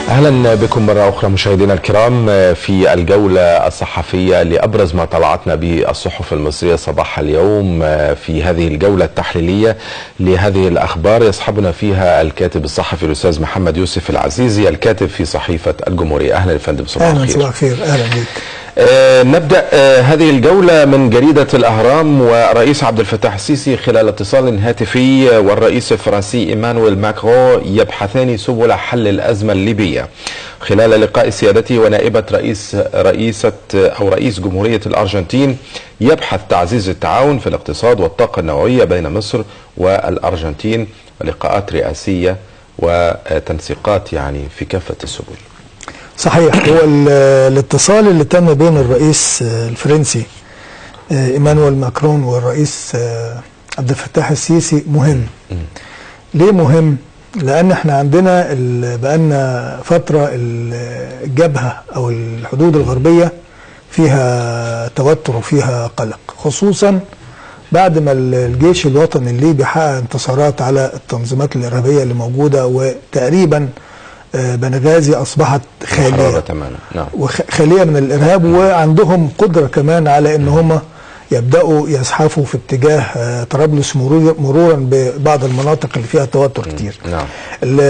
أهلا بكم مرة أخرى مشاهدينا الكرام في الجولة الصحفية لأبرز ما طلعتنا به الصحف المصرية صباح اليوم. في هذه الجولة التحليلية لهذه الأخبار يصحبنا فيها الكاتب الصحفي الأستاذ محمد يوسف العزيزي الكاتب في صحيفة الجمهورية. أهلا يا فندم، صباح الخير. أهلا، صباح الخير، أهلا بك. نبدأ هذه الجولة من جريدة الأهرام. ورئيس عبد الفتاح السيسي خلال اتصال هاتفي والرئيس الفرنسي إيمانويل ماكرون يبحثان سبل حل الأزمة الليبية. خلال لقاء سيادته ونائبة رئيس جمهورية الأرجنتين يبحث تعزيز التعاون في الاقتصاد والطاقة النووية بين مصر والأرجنتين، ولقاءات رئاسية وتنسيقات في كافة السبل. صحيح، هو الاتصال اللي تم بين الرئيس الفرنسي ايمانويل ماكرون والرئيس عبد الفتاح السيسي مهم. ليه مهم؟ لان احنا عندنا بقالنا فتره الجبهه او الحدود الغربيه فيها توتر وفيها قلق، خصوصا بعد ما الجيش الوطني الليبي حقق انتصارات على التنظيمات الارهابيه اللي موجوده، وتقريبا بنغازي اصبحت خاليه تماما، نعم، وخاليه من الارهاب، وعندهم قدره كمان على ان هم يبداوا يزحفوا في اتجاه طرابلس مرورا ببعض المناطق اللي فيها توتر كتير. نعم.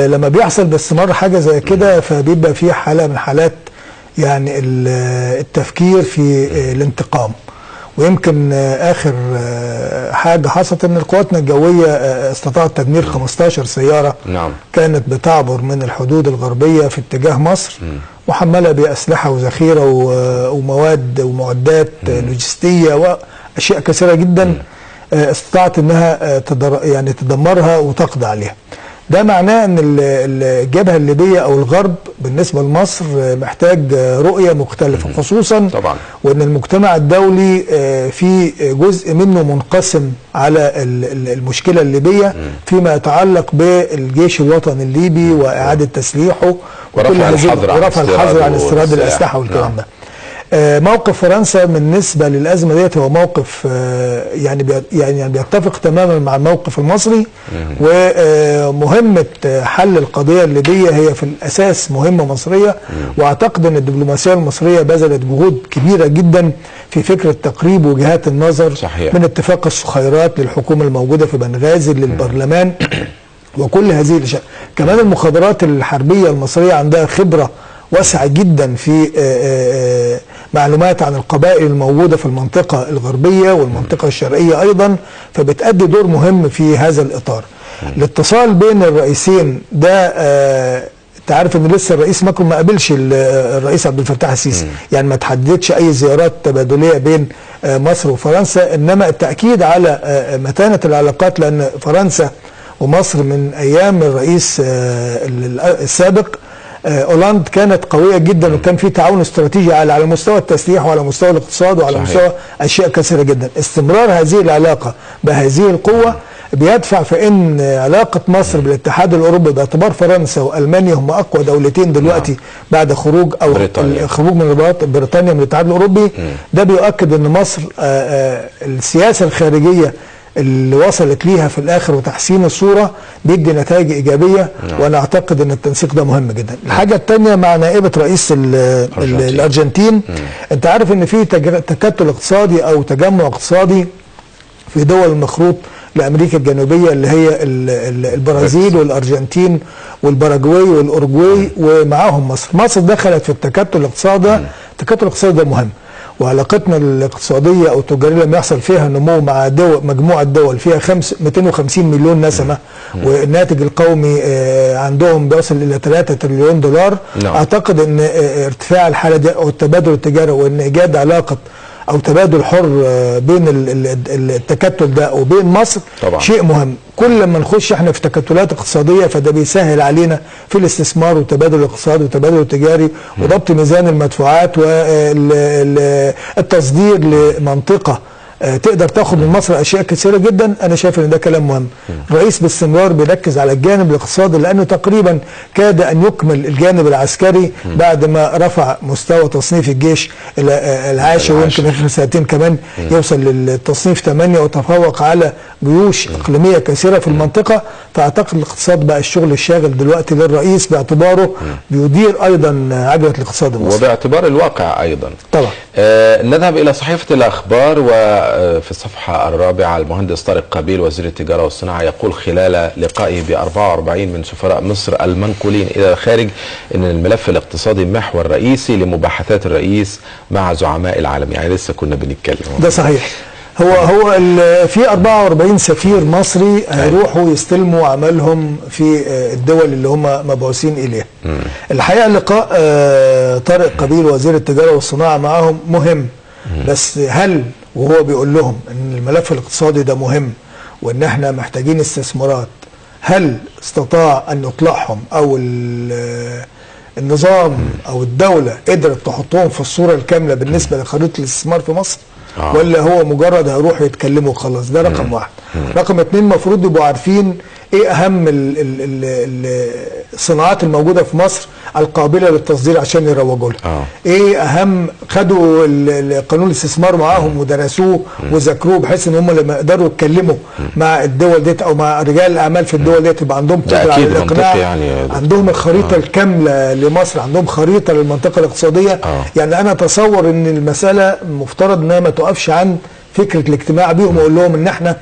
لما بيحصل باستمرار حاجه زي كده فبيبقى في حاله من حالات التفكير في الانتقام. ويمكن اخر حاجه حصلت ان قواتنا الجويه استطاعت تدمير 15 سياره نعم. كانت بتعبر من الحدود الغربيه في اتجاه مصر محمله باسلحه وذخيره ومواد ومعدات لوجستيه واشياء كثيره جدا استطاعت انها تدمرها وتقضي عليها. ده معناه ان الجبهه الليبيه او الغرب بالنسبه لمصر محتاج رؤيه مختلفه، خصوصا طبعا وان المجتمع الدولي في جزء منه منقسم على المشكله الليبيه فيما يتعلق بالجيش الوطني الليبي واعاده تسليحه ورفع الحظر عن استيراد الاسلحه والكلام ده. موقف فرنسا بالنسبه للازمه ديت هو موقف بيتفق تماما مع الموقف المصري، ومهمه حل القضيه الليبيه هي في الاساس مهمه مصريه، واعتقد ان الدبلوماسيه المصريه بذلت جهود كبيره جدا في فكره تقريب وجهات النظر. صحيح. من اتفاق الصخيرات للحكومه الموجوده في بنغازي للبرلمان وكل هذه الاشياء. كمان المخابرات الحربيه المصريه عندها خبره واسعة جدا في معلومات عن القبائل الموجودة في المنطقة الغربية والمنطقة الشرقية أيضا، فبتأدي دور مهم في هذا الإطار. الاتصال بين الرئيسين ده تعرف ان لسه الرئيس ماكرون ما قابلش الرئيس عبد الفتاح السيسي، يعني ما تحددش اي زيارات تبادليه بين مصر وفرنسا، انما التاكيد على متانه العلاقات، لان فرنسا ومصر من ايام الرئيس السابق اولاند كانت قويه جدا، وكان في تعاون استراتيجي على مستوى التسليح وعلى مستوى الاقتصاد وعلى مستوى اشياء كثيره جدا. استمرار هذه العلاقه بهذه القوه بيدفع في ان علاقه مصر بالاتحاد الاوروبي باعتبار فرنسا والمانيا هم اقوى دولتين دلوقتي بعد خروج من بريطانيا من الاتحاد الاوروبي. ده بيؤكد ان مصر السياسه الخارجيه اللي وصلت ليها في الاخر وتحسين الصوره بيدي نتائج ايجابيه، وانا اعتقد ان التنسيق ده مهم جدا. الحاجه الثانيه مع نائبه رئيس الارجنتين، انت عارف ان في تكتل اقتصادي او تجمع اقتصادي في دول المخروط لامريكا الجنوبيه اللي هي البرازيل والارجنتين والباراجواي والاورجواي ومعاهم مصر. مصر دخلت في التكتل الاقتصادي. التكتل الاقتصادي ده مهم، وعلاقتنا الاقتصاديه او التجاريه لما يحصل فيها نمو مع مجموعه دول فيها 250 مليون نسمه، والناتج القومي عندهم بيصل الى 3 تريليون دولار. اعتقد ان ارتفاع الحاله دي او التبادل التجاري وان ايجاد علاقه او تبادل حر بين التكتل ده وبين مصر طبعا شيء مهم. كل ما نخش احنا في تكتلات اقتصاديه فده بيسهل علينا في الاستثمار والتبادل الاقتصادي والتبادل التجاري وضبط ميزان المدفوعات والتصدير لمنطقه تقدر تاخد من مصر اشياء كثيره جدا. انا شايف ان ده كلام مهم. الرئيس باستمرار بيركز على الجانب الاقتصادي لانه تقريبا كاد ان يكمل الجانب العسكري بعد ما رفع مستوى تصنيف الجيش الى العاشر، ويمكن اخر سنتين كمان يوصل للتصنيف 8 وتفوق على جيوش اقليميه كثيره في المنطقه. فاعتقد الاقتصاد بقى الشغل الشاغل دلوقتي للرئيس باعتباره بيدير ايضا عجله الاقتصاد المصري وباعتبار الواقع ايضا. طبعا. نذهب الى صحيفه الاخبار، وفي الصفحه الرابعه المهندس طارق قابيل وزير التجاره والصناعه يقول خلال لقائه ب 44 من سفراء مصر المنقولين الى الخارج ان الملف الاقتصادي محور رئيسي لمباحثات الرئيس مع زعماء العالم. يعني لسه كنا بنتكلم. ده صحيح. هو في 44 سفير مصري هيروحوا يستلموا عملهم في الدول اللي هم مبعوثين اليها. الحقيقه لقاء طارق قابيل وزير التجاره والصناعه معاهم مهم، بس هل وهو بيقول لهم ان الملف الاقتصادي ده مهم وان احنا محتاجين استثمارات، هل استطاع ان يطلعهم او النظام او الدوله قدرت تحطهم في الصوره الكامله بالنسبه لخريطه الاستثمار في مصر؟ ولا هو مجرد هيروحوا يتكلموا وخلاص؟ ده رقم واحد. رقم اتنين، المفروض يبقوا عارفين ايه اهم الصناعات الموجوده في مصر القابله للتصدير عشان يروجوا لها. ايه اهم، خدوا قانون الاستثمار معاهم ودرسوه وذاكروه بحيث ان هم لما يقدروا يتكلموا مع الدول ديت او مع رجال الاعمال في الدول ديت يبقى عندهم قدره على الاقناع. يعني عندهم الخريطه الكامله لمصر، عندهم خريطه للمنطقه الاقتصاديه. يعني انا اتصور ان المساله مفترض انها ما توقفش عن فكره الاجتماع بيهم واقول لهم ان احنا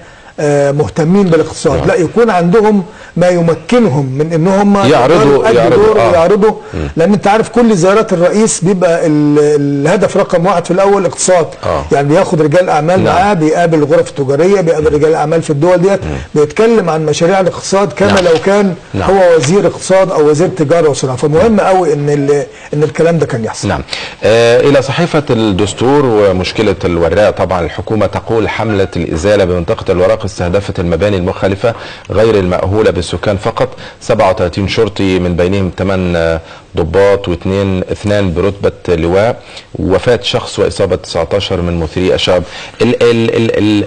مهتمين بالاقتصاد. لا، يكون عندهم ما يمكنهم من ان هم يعرضوا لان انت عارف كل زيارات الرئيس بيبقى الهدف رقم واحد في الاول الاقتصاد. يعني بياخد رجال اعمال معاه، بيقابل الغرف التجاريه، بيقابل رجال اعمال في الدول ديت، بيتكلم عن مشاريع الاقتصاد كما لو كان هو وزير اقتصاد او وزير تجاره وصناعه. فمهم قوي ان الكلام ده كان يحصل. نعم. الى صحيفه الدستور ومشكله الوراق. طبعا الحكومه تقول حمله الازاله بمنطقه الوراق استهدفت المباني المخالفه غير المأهوله بالسكان فقط. 37 شرطي من بينهم 8 ضباط واثنان برتبه لواء، وفاه شخص واصابه 19 من مثيري الشغب.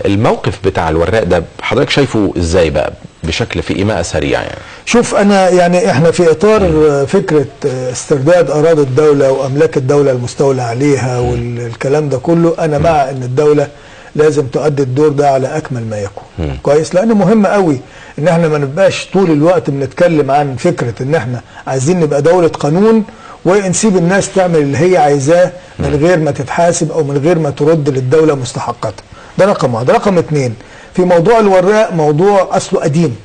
الموقف بتاع الوراق ده حضرتك شايفه ازاي بقى بشكل في ايماء سريع؟ يعني شوف، انا يعني احنا في اطار فكره استرداد اراضي الدوله واملاك الدوله المستولى عليها والكلام ده كله، انا مع ان الدوله لازم تؤدي الدور ده على اكمل ما يكون. كويس، لانه مهم قوي ان احنا ما نبقاش طول الوقت بنتكلم عن فكره ان احنا عايزين نبقى دوله قانون ونسيب الناس تعمل اللي هي عايزاه من غير ما تتحاسب او من غير ما ترد للدوله مستحقاتها. ده رقم واحد. رقم اتنين، في موضوع الوراق موضوع اصله قديم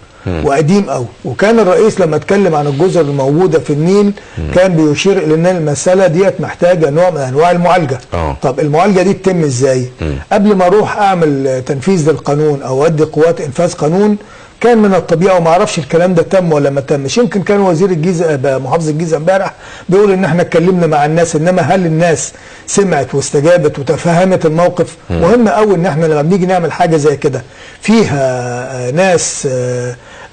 وقديم قوي، وكان الرئيس لما اتكلم عن الجزر الموجوده في النيل كان بيشير الى ان المساله ديت محتاجه نوع من انواع المعالجه. طب المعالجه دي تتم ازاي؟ قبل ما اروح اعمل تنفيذ للقانون او ادي قوات انفاذ قانون، كان من الطبيعي، وما اعرفش الكلام ده تم ولا ما تمش. يمكن كان وزير الجيزه محافظ الجيزه امبارح بيقول ان احنا اتكلمنا مع الناس، انما هل الناس سمعت واستجابت وتفهمت الموقف؟ مهم قوي ان احنا لما بنيجي نعمل حاجه زي كده فيها ناس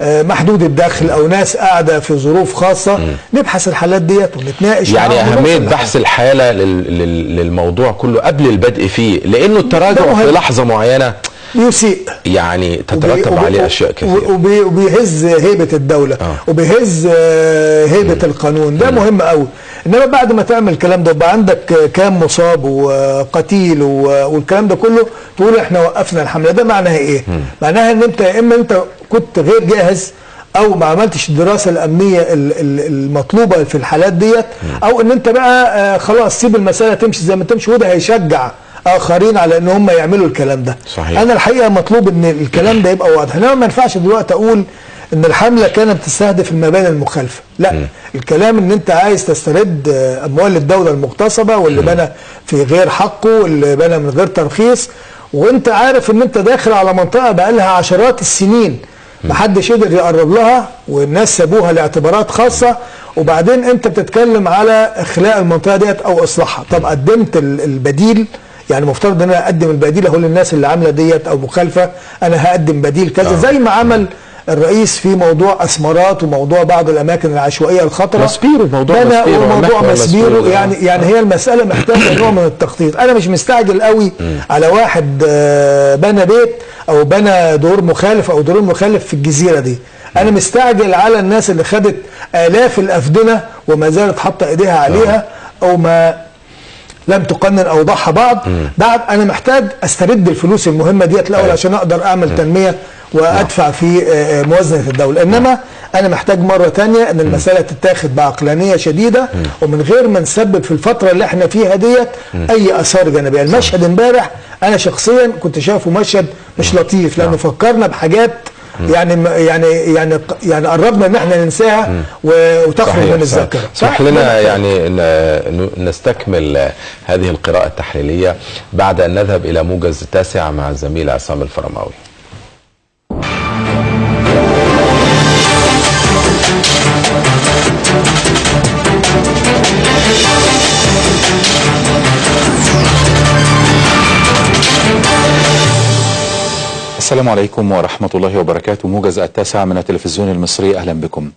محدود الدخل او ناس قاعده في ظروف خاصه، نبحث الحالات ديت ونتناقش. يعني اهميه بحث الحاله للموضوع كله قبل البدء فيه، لانه التراجع في لحظه معينه يسيء، يعني تترتب عليه اشياء كثيره وبيهز هيبه الدوله وبيهز هيبه القانون. ده مهم قوي. انما بعد ما تعمل الكلام ده يبقى عندك كام مصاب وقتيل والكلام ده كله تقول احنا وقفنا الحمله. ده معناها ايه؟ معناها ان انت يا اما انت كنت غير جاهز او ما عملتش الدراسه الامنيه المطلوبه في الحالات ديت، او ان انت بقى خلاص سيب المساله تمشي زي ما تمشي، وده هيشجع اخرين على ان هم يعملوا الكلام ده. صحيح. انا الحقيقه مطلوب ان الكلام ده يبقى واضح. انما ما ينفعش دلوقتي اقول ان الحمله كانت تستهدف المباني المخالفه. لا، الكلام ان انت عايز تسترد اموال الدوله المغتصبه واللي بنى في غير حقه واللي بنى من غير ترخيص، وانت عارف ان انت داخل على منطقه بقى لها عشرات السنين محدش قدر يقرب لها والناس سابوها لاعتبارات خاصه، وبعدين انت بتتكلم على اخلاء المنطقه ديت او اصلاحها. طب قدمت البديل؟ يعني مفترض ان انا اقدم البديل اهو للناس اللي عامله ديت او مخالفه، انا هقدم بديل كذا زي ما عمل الرئيس في موضوع اسمرات وموضوع بعض الاماكن العشوائيه الخطره، مسبيرو، موضوع مسبيرو. يعني هي المساله محتاجه نوع من التخطيط. انا مش مستعجل قوي على واحد بنى بيت او بنى دور مخالف او دورين مخالف في الجزيره دي. انا مستعجل على الناس اللي خدت الاف الافدنه وما زالت حاطه ايديها عليها او ما لم تقنن اوضاعها بعد. انا محتاج استرد الفلوس المهمه ديت الاول عشان اقدر اعمل تنميه وادفع في موازنه الدوله. انما انا محتاج مره ثانيه ان المساله تتاخد بعقلانيه شديده ومن غير ما نسبب في الفتره اللي احنا فيها ديت اي اثار جانبيه. المشهد امبارح انا شخصيا كنت شايفه مشهد مش لطيف، لانه فكرنا بحاجات يعني قربنا ان احنا ننساها وتخرج من الذاكره. اسمح لنا يعني نستكمل هذه القراءه التحليليه بعد ان نذهب الى موجز التاسع مع الزميل عصام الفرماوي. السلام عليكم ورحمة الله وبركاته. موجز التاسع من التلفزيون المصري، أهلا بكم.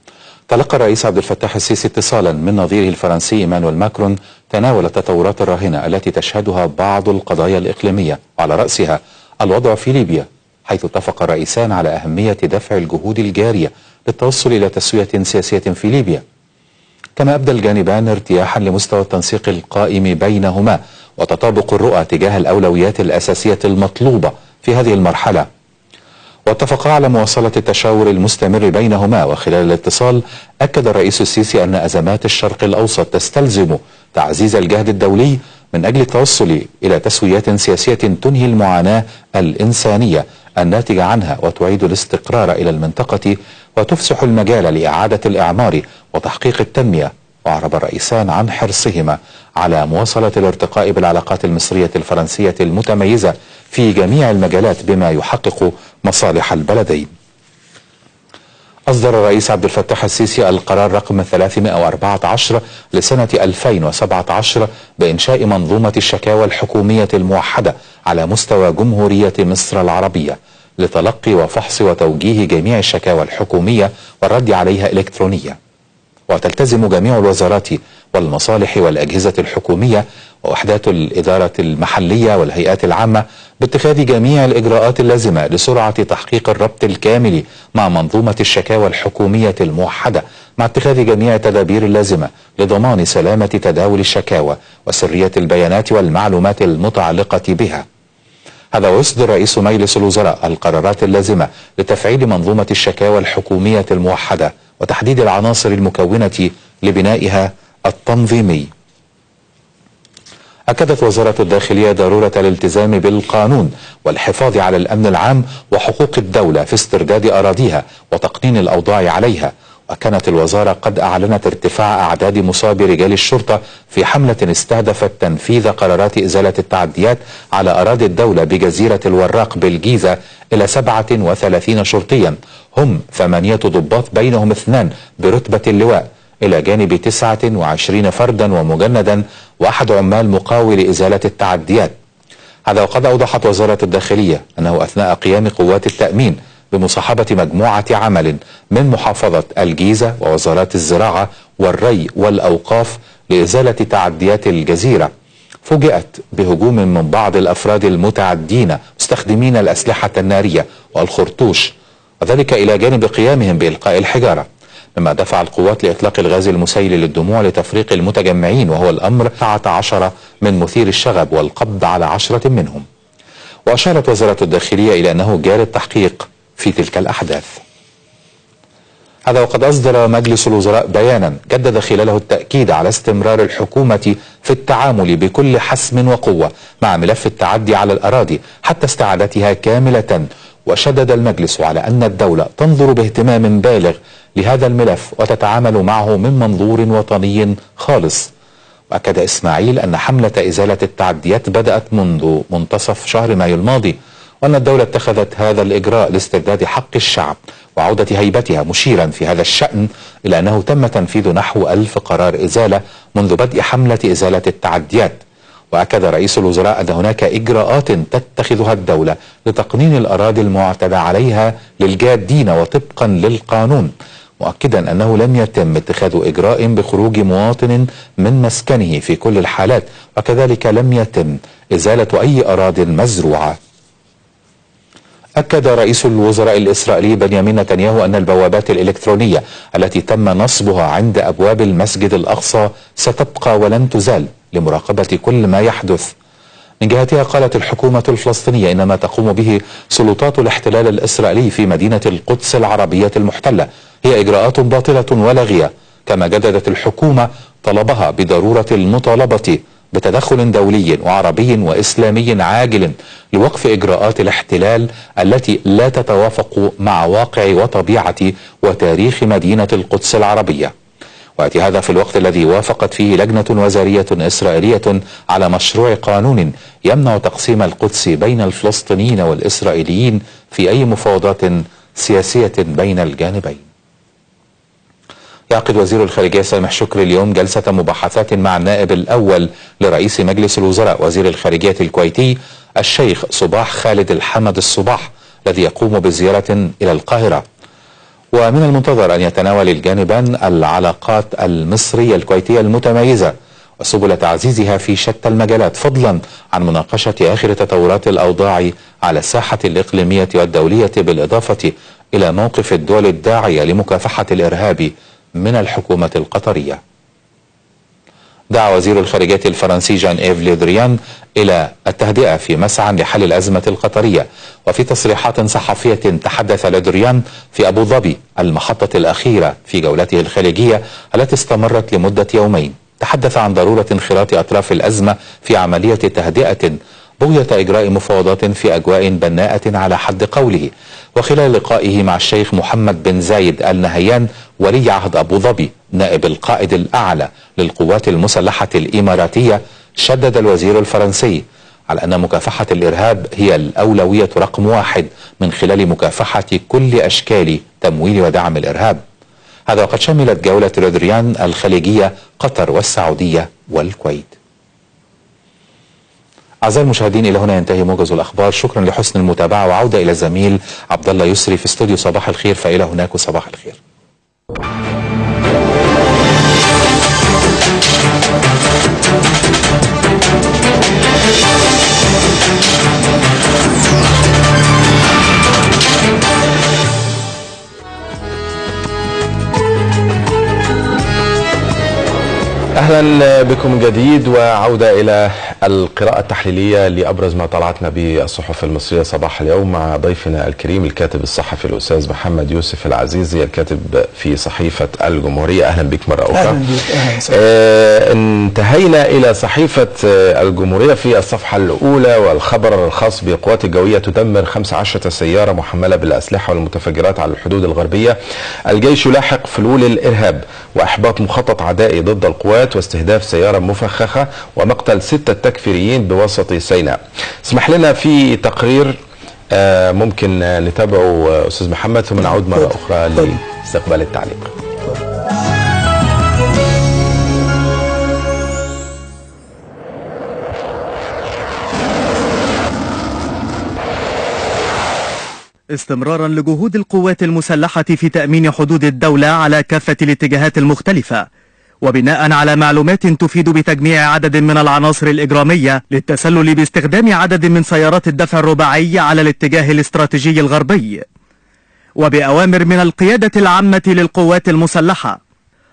تلقى الرئيس عبد الفتاح السيسي اتصالا من نظيره الفرنسي إيمانويل ماكرون تناول التطورات الراهنة التي تشهدها بعض القضايا الإقليمية وعلى رأسها الوضع في ليبيا، حيث اتفق الرئيسان على أهمية دفع الجهود الجارية للتوصل إلى تسوية سياسية في ليبيا. كما أبدى الجانبان ارتياحا لمستوى التنسيق القائم بينهما وتطابق الرؤى تجاه الأولويات الأساسية المطلوبة في هذه المرحلة، واتفقا على مواصلة التشاور المستمر بينهما. وخلال الاتصال أكد الرئيس السيسي أن أزمات الشرق الأوسط تستلزم تعزيز الجهد الدولي من أجل التوصل إلى تسويات سياسية تنهي المعاناة الإنسانية الناتجة عنها وتعيد الاستقرار إلى المنطقة وتفسح المجال لإعادة الإعمار وتحقيق التنمية. وأعرب الرئيسان عن حرصهما على مواصلة الارتقاء بالعلاقات المصرية الفرنسية المتميزة في جميع المجالات بما يحقق مصالح البلدين. أصدر الرئيس عبد الفتاح السيسي القرار رقم 314 لسنة 2017 بإنشاء منظومة الشكاوى الحكومية الموحدة على مستوى جمهورية مصر العربية لتلقي وفحص وتوجيه جميع الشكاوى الحكومية والرد عليها إلكترونيا. وتلتزم جميع الوزارات والمصالح والأجهزة الحكومية ووحدات الإدارة المحلية والهيئات العامة باتخاذ جميع الإجراءات اللازمة لسرعة تحقيق الربط الكامل مع منظومة الشكاوى الحكومية الموحدة، مع اتخاذ جميع التدابير اللازمة لضمان سلامة تداول الشكاوى وسرية البيانات والمعلومات المتعلقة بها. هذا ويصدر رئيس مجلس الوزراء القرارات اللازمة لتفعيل منظومة الشكاوى الحكومية الموحدة وتحديد العناصر المكونة لبنائها التنظيمي. أكدت وزارة الداخلية ضرورة الالتزام بالقانون والحفاظ على الأمن العام وحقوق الدولة في استرداد أراضيها وتقنين الأوضاع عليها. وكانت الوزارة قد أعلنت ارتفاع أعداد مصاب رجال الشرطة في حملة استهدفت تنفيذ قرارات إزالة التعديات على أراضي الدولة بجزيرة الوراق بالجيزة إلى 37 شرطيا، هم 8 ضباط بينهم 2 برتبة اللواء، إلى جانب 29 فردا ومجندا وأحد عمال مقاول إزالة التعديات. هذا وقد أوضحت وزارة الداخلية أنه أثناء قيام قوات التأمين بمصاحبة مجموعة عمل من محافظة الجيزة ووزارات الزراعة والري والأوقاف لإزالة تعديات الجزيرة، فوجئت بهجوم من بعض الأفراد المتعدين مستخدمين الأسلحة النارية والخرطوش، وذلك إلى جانب قيامهم بإلقاء الحجارة، مما دفع القوات لإطلاق الغاز المسيل للدموع لتفريق المتجمعين، وهو الأمر 19 من مثير الشغب والقبض على 10 منهم. وأشارت وزارة الداخلية إلى أنه جاري التحقيق في تلك الأحداث. هذا وقد أصدر مجلس الوزراء بيانا جدد خلاله التأكيد على استمرار الحكومة في التعامل بكل حسم وقوة مع ملف التعدي على الأراضي حتى استعادتها كاملة. وشدد المجلس على أن الدولة تنظر باهتمام بالغ لهذا الملف وتتعامل معه من منظور وطني خالص. وأكد إسماعيل أن حملة إزالة التعديات بدأت منذ منتصف شهر مايو الماضي، وأن الدولة اتخذت هذا الإجراء لاسترداد حق الشعب وعودة هيبتها، مشيرا في هذا الشأن إلى أنه تم تنفيذ نحو 1000 قرار إزالة منذ بدء حملة إزالة التعديات. وأكد رئيس الوزراء أن هناك إجراءات تتخذها الدولة لتقنين الأراضي المعتدى عليها للجادين وطبقا للقانون، مؤكدا أنه لم يتم اتخاذ إجراء بخروج مواطن من مسكنه في كل الحالات، وكذلك لم يتم إزالة أي أراضي مزروعة. أكد رئيس الوزراء الإسرائيلي بنيامين نتنياهو أن البوابات الإلكترونية التي تم نصبها عند أبواب المسجد الأقصى ستبقى ولن تزال لمراقبة كل ما يحدث. من جهتها قالت الحكومة الفلسطينية إن ما تقوم به سلطات الاحتلال الإسرائيلي في مدينة القدس العربية المحتلة هي إجراءات باطلة ولاغية، كما جددت الحكومة طلبها بضرورة المطالبة بتدخل دولي وعربي وإسلامي عاجل لوقف إجراءات الاحتلال التي لا تتوافق مع واقع وطبيعة وتاريخ مدينة القدس العربية. ويأتي هذا في الوقت الذي وافقت فيه لجنة وزارية إسرائيلية على مشروع قانون يمنع تقسيم القدس بين الفلسطينيين والإسرائيليين في أي مفاوضات سياسية بين الجانبين. يعقد وزير الخارجية سامح شكري اليوم جلسة مباحثات مع النائب الأول لرئيس مجلس الوزراء وزير الخارجية الكويتي الشيخ صباح خالد الحمد الصباح، الذي يقوم بزيارة إلى القاهرة. ومن المنتظر أن يتناول الجانبان العلاقات المصرية الكويتية المتميزة وسبل تعزيزها في شتى المجالات، فضلا عن مناقشة آخر تطورات الأوضاع على الساحة الإقليمية والدولية، بالإضافة إلى موقف الدول الداعية لمكافحة الإرهاب من الحكومة القطرية. دعا وزير الخارجية الفرنسي جان إيف لي دريان إلى التهدئة في مسعى لحل الأزمة القطرية. وفي تصريحات صحفية تحدث لي دريان في أبو ظبي المحطة الأخيرة في جولته الخارجية التي استمرت لمدة يومين، تحدث عن ضرورة انخراط أطراف الأزمة في عملية تهدئة بغية إجراء مفاوضات في أجواء بناءة على حد قوله. وخلال لقائه مع الشيخ محمد بن زايد آل نهيان ولي عهد أبو ظبي نائب القائد الأعلى للقوات المسلحة الإماراتية، شدد الوزير الفرنسي على أن مكافحة الإرهاب هي الأولوية رقم 1 من خلال مكافحة كل أشكال تمويل ودعم الإرهاب. هذا وقد شملت جولة لي دريان الخليجية قطر والسعودية والكويت. أعزائي المشاهدين، إلى هنا ينتهي موجز الأخبار. شكرا لحسن المتابعة، وعودة إلى الزميل عبد الله يسري في استوديو صباح الخير. فإلى هناك وصباح الخير. أهلا بكم من جديد، وعودة إلى القراءة التحليلية لأبرز ما طلعتنا بالصحف المصرية صباح اليوم مع ضيفنا الكريم الكاتب الصحفي الأستاذ محمد يوسف العزيزي، الكاتب في صحيفة الجمهورية. أهلا بك مرة أخرى. أهلا بك. انتهينا إلى صحيفة الجمهورية في الصفحة الأولى والخبر الخاص بالقوات الجوية تدمر 15 سيارة محملة بالأسلحة والمتفجرات على الحدود الغربية. الجيش يلاحق فلول الإرهاب، وإحباط مخطط عدائي ضد القوات، واستهداف سيارة مفخخة، ومقتل 6 تكفيريين بوسط سيناء. اسمح لنا في تقرير ممكن نتابعه أستاذ محمد، ثم نعود مرة أخرى لاستقبال التعليق. استمرارا لجهود القوات المسلحة في تأمين حدود الدولة على كافة الاتجاهات المختلفة، وبناء على معلومات تفيد بتجميع عدد من العناصر الإجرامية للتسلل باستخدام عدد من سيارات الدفع الرباعي على الاتجاه الاستراتيجي الغربي، وبأوامر من القيادة العامة للقوات المسلحة،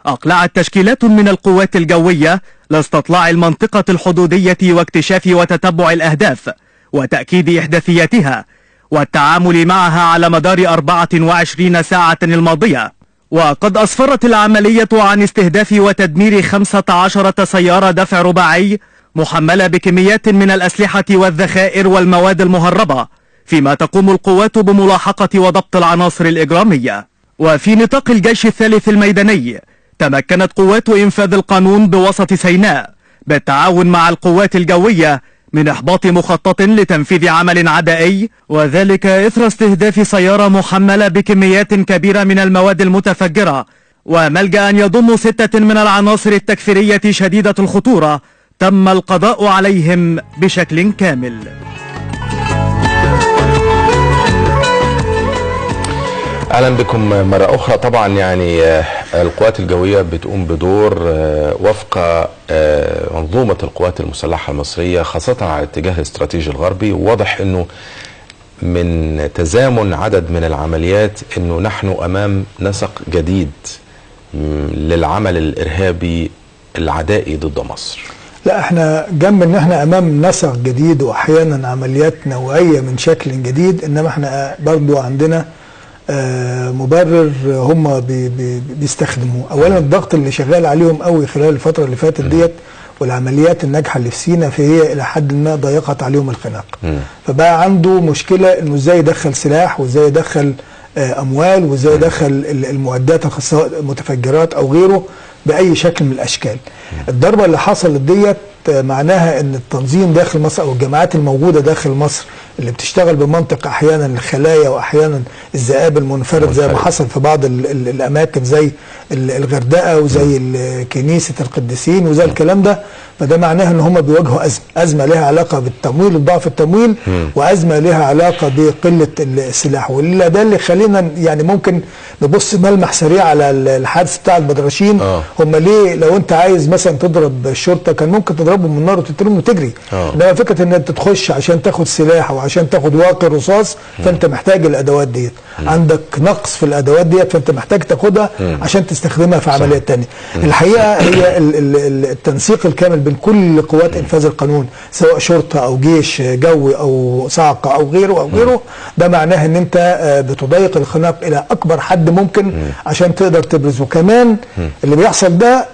أقلعت تشكيلات من القوات الجوية لاستطلاع المنطقة الحدودية واكتشاف وتتبع الأهداف وتأكيد إحداثياتها والتعامل معها على مدار 24 ساعة الماضية. وقد أسفرت العملية عن استهداف وتدمير 15 سيارة دفع رباعي محملة بكميات من الأسلحة والذخائر والمواد المهربة، فيما تقوم القوات بملاحقة وضبط العناصر الإجرامية. وفي نطاق الجيش الثالث الميداني، تمكنت قوات إنفاذ القانون بوسط سيناء بالتعاون مع القوات الجوية من إحباط مخطط لتنفيذ عمل عدائي، وذلك إثر استهداف سيارة محملة بكميات كبيرة من المواد المتفجرة، وملجأ يضم 6 من العناصر التكفيرية شديدة الخطورة تم القضاء عليهم بشكل كامل. اهلا بكم مره اخرى. طبعا يعني القوات الجويه بتقوم بدور وفق منظومه القوات المسلحه المصريه، خاصه على الاتجاه الاستراتيجي الغربي. وواضح انه من تزامن عدد من العمليات انه نحن امام نسق جديد للعمل الارهابي العدائي ضد مصر. لا، احنا جنب ان احنا امام نسق جديد واحيانا عمليات نوعيه من شكل جديد، انما احنا برضو عندنا مبرر هم بيستخدموه. اولا الضغط اللي شغال عليهم قوي خلال الفتره اللي فاتت ديت والعمليات الناجحه اللي في سيناء، فهي الى حد ما ضيقت عليهم الخناق. فبقى عنده مشكله انه ازاي يدخل سلاح وازاي يدخل اموال وازاي يدخل المعدات الخاصه متفجرات او غيره باي شكل من الاشكال. الضربه اللي حصلت ديت معناها ان التنظيم داخل مصر او الجماعات الموجوده داخل مصر اللي بتشتغل بمنطق احيانا الخلايا واحيانا الذئاب المنفرد زي ما حصل في بعض الاماكن زي الغردقه وزي كنيسه القديسين وزي الكلام ده. فده معناها ان هم بيواجهوا ازمه لها علاقه بالتمويل وضعف التمويل، وازمه لها علاقه بقله السلاح. ولا ده اللي خلينا يعني ممكن نبص ملمح سريع على الحادث بتاع البدرشين. هم ليه لو انت عايز مثلا تضرب الشرطه كان ممكن تضربهم من نار وتترمهم وتجري، انما فكره ان انت تخش عشان تاخد سلاح وعشان تاخد واقي رصاص فانت محتاج الادوات ديت. عندك نقص في الادوات ديت فانت محتاج تاخدها عشان تستخدمها في عمليات تانية. الحقيقه هي التنسيق الكامل بين كل قوات انفاذ القانون سواء شرطه او جيش جوي او صاعقه او غيره ده معناه ان انت بتضيق الخناق الى اكبر حد ممكن عشان تقدر تبرز. وكمان اللي بيحصل ده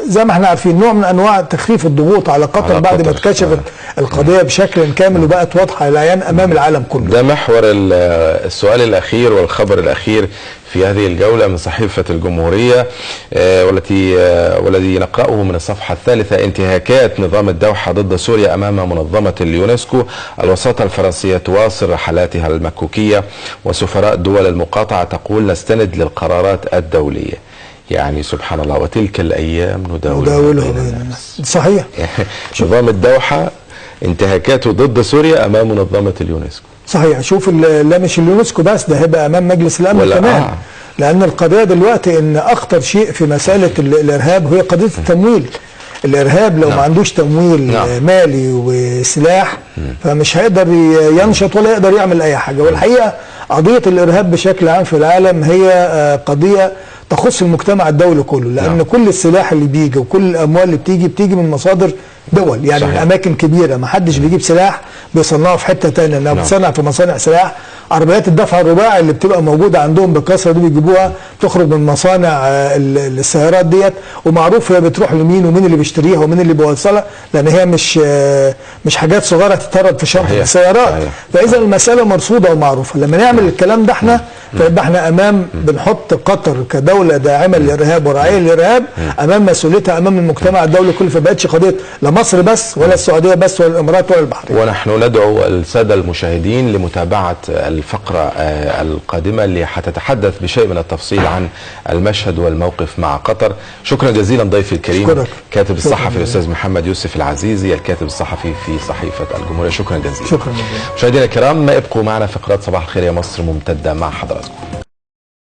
زي ما احنا عارفين نوع من انواع تخفيف الضغوط على قطر بعد ما اتكشفت القضيه بشكل كامل وبقت واضحه للعيان امام العالم كله. ده محور السؤال الاخير والخبر الاخير في هذه الجوله من صحيفه الجمهوريه والذي نقراه من الصفحه الثالثه: انتهاكات نظام الدوحه ضد سوريا امام منظمه اليونسكو. الوساطه الفرنسيه تواصل رحلاتها المكوكيه وسفراء الدول المقاطعه تقول نستند للقرارات الدوليه. يعني سبحان الله، وتلك الايام نداولها بين الناس. صحيح. نظام الدوحه انتهاكاته ضد سوريا امام منظمه اليونسكو. صحيح. شوف لا مش اليونسكو بس، ده هيبقى امام مجلس الامن كمان. لان القضيه دلوقتي ان اخطر شيء في مساله الارهاب هي قضيه التمويل. الارهاب لو ما عندوش تمويل مالي وسلاح فمش هيقدر ينشط ولا يقدر يعمل اي حاجه. والحقيقه قضيه الارهاب بشكل عام في العالم هي قضيه تخص المجتمع الدولي كله، لان كل السلاح اللي بيجي وكل الاموال اللي بتيجي من مصادر دول، يعني من اماكن كبيره. ما حدش بيجيب سلاح بيصنعه في حته ثانيه، انها بتصنع في مصانع سلاح. عربيات الدفع الرباعي اللي بتبقى موجوده عندهم بكثره دي بيجيبوها تخرج من مصانع السيارات ديت، ومعروف هي بتروح لمين ومين اللي بيشتريها ومين اللي بيوصلها، لان هي مش حاجات صغيره تتهرب في شنطه السيارات. فاذا المساله مرصوده ومعروفه. لما نعمل الكلام ده احنا فيبقى احنا امام بنحط قطر كدوله داعمه للارهاب وراعيه للارهاب امام مسؤوليتها امام المجتمع الدولي كله. فبقتش قضيه لا مصر بس ولا السعوديه بس ولا الامارات ولا البحرين. ونحن ندعو الساده المشاهدين لمتابعه الفقره القادمه اللي حتتحدث بشيء من التفصيل عن المشهد والموقف مع قطر. شكرا جزيلا ضيفي الكريم كاتب الصحفي الاستاذ محمد يوسف العزيزي الكاتب الصحفي في صحيفه الجمهوريه. شكرا جزيلا. شكرا. مشاهدينا الكرام ابقوا معنا، فقرات صباح الخير يا مصر ممتده مع حضراتكم.